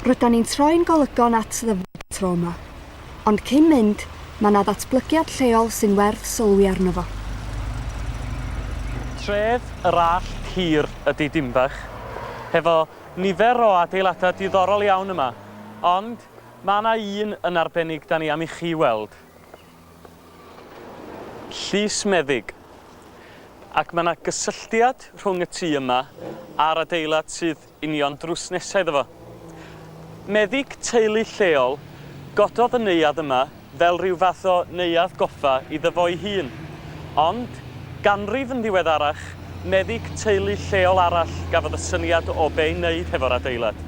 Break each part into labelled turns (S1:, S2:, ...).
S1: Rydyn ni'n troi'n golygon at Theatr yma, ond cyn mynd, mae yna ddatblygiad lleol sy'n werth sylwi arno fo.
S2: Tref yr allt hir ydy Dinbych, hefo nifer o adeiladau diddorol iawn yma, ond mae yna un yn arbennig da ni am i chi weld. Llys meddyg. Ac mae yna gysylltiad rhwng y tŷ yma a'r adeilad sydd union drws nesaf iddo fo. Meddyg teulu lleol gododd y neuadd yma fel rhyw fath o neuadd goffa iddo fo ei hun. Ond, ganrif yn ddiweddarach, meddyg teulu lleol arall gafodd y syniad o be i wneud hefo'r adeilad.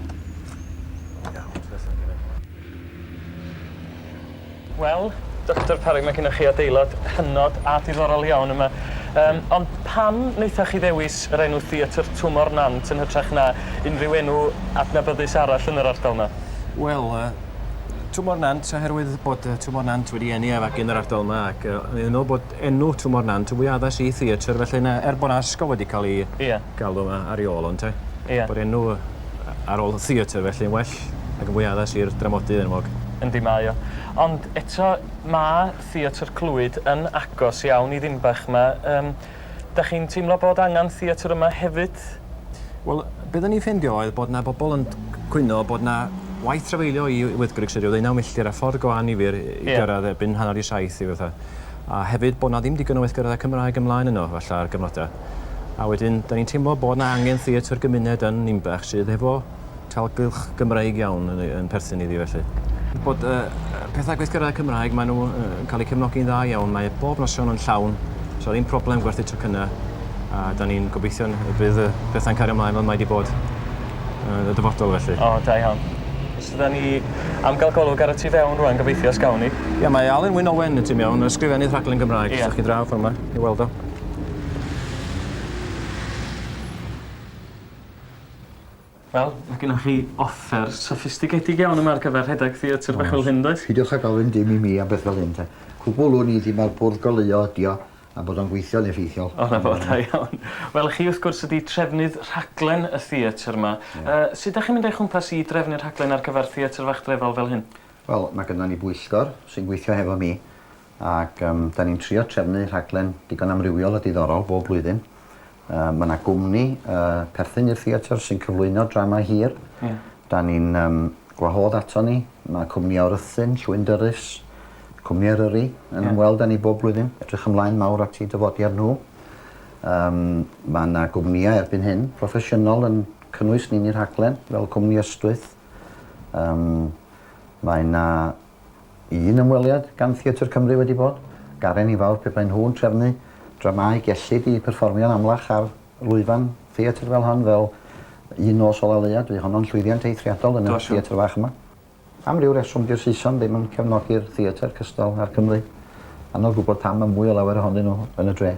S2: Wel, Dr Parry, mae gennych chi adeilad hynod a diddorol iawn yma. Ond pam wnaethoch chi ddewis yr enw Theatr Twmor Nant yn hytrach na unrhyw enw adnabyddus arall yn yr ardal yma?
S3: Wel, Twmor Nant, oherwydd bod Twmor Nant wedi eni ag yn yr ardal yma, ac ni'n meddwl bod enw Twmor Nant yn fwy addas i Theatr, felly bod yna ysgol wedi cael ei galw yma ar ei ôl, ond bod enw ar ôl Theatr, felly yn well ac yn fwy addas i'r dramodydd enwog.
S2: Yndi mae o. Ond eto mae Theatr Clwyd yn agos iawn i Dinbych yma. Da chi'n teimlo bod angen Theatr yma hefyd?
S3: Wel, beth o'n i'n ffeindio oedd bod yna bobl yn cwyno bod yna waith trafeilio i wyddgrug sydd wedi 9 milltir a ffordd go anifyr i gyrraedd erbyn hanner i 7 i fatha. A hefyd bod yna ddim digon o weithgareddau Cymraeg ymlaen yno, falle ar gyfnodau. A wedyn, da ni'n teimlo bod yna angen Theatr gymuned yn Dinbych sydd efo talgylch Gymraeg iawn yn perthyn iddi felly. Bod pethau gweithgareddau Cymraeg, maen nhw'n cael eu cefnogi'n dda iawn. Mae bob noson yn llawn, so ddim problem gwerthu tocynnau. A da ni'n gobeithio bydd bethau'n cario ymlaen fel mae wedi bod y dyfodol felly.
S2: O, da iawn. So da ni am gael golwg ar y tu fewn rwan, gobeithio os gawn ni.
S3: Ia, mae Alun Owens y tu mewn, ysgrifennydd rhaglen Gymraeg, so chi draw ffordd yma i weld o.
S2: Wel, mae gennych chi offer soffistigedig iawn yma ar gyfer rhedeg Theatr bach fel hyn, does?
S4: Peidiwch â gofyn dim i mi a beth fel hyn, te. Cwbl o'n i ddim ar bwrdd goleuo ydi o, a bod o'n gweithio'n effeithiol.
S2: O, na fod, da iawn. Wel, chi wrth gwrs ydi trefnydd rhaglen y Theatr yma. Sut ydych chi'n mynd eich chwmpas i drefnu'r rhaglen ar gyfer Theatr fachdrefol fel hyn? Wel,
S4: mae gynnon ni bwyllgor sy'n gweithio hefo mi, ac da ni'n trio trefnu rhaglen digon amrywiol a diddorol bob blwyddyn. Mae yna gwmni perthyn i'r Theatr sy'n cyflwyno drama hir. Da ni'n gwahodd ato ni. Mae cwmni Awrythyn, Llwyndyrus, cwmni Eryri yn ymweld â ni bob blwyddyn. Edrych ymlaen mawr at ei dyfodiad nhw. Mae yna gwmnïau erbyn hyn, proffesiynol yn cynnwys ni'n i'r rhaglen, fel cwmni Ystwyth. Mae yna un ymweliad gan Theatr Cymru wedi bod. Garen i fawr pe bain nhw'n trefnu dramau gellid i perfformio'n amlach ar lwyfan Theatr fel hon, fel un nos o leuad. Dwi honno'n llwyddiant eithriadol yn y Theatr fach yma. Am ryw reswm di'r Saeson ddim yn cefnogi'r Theatr cystal ar Cymru. Anodd gwybod pam mae mwy o lawer ohonyn nhw yn y dre.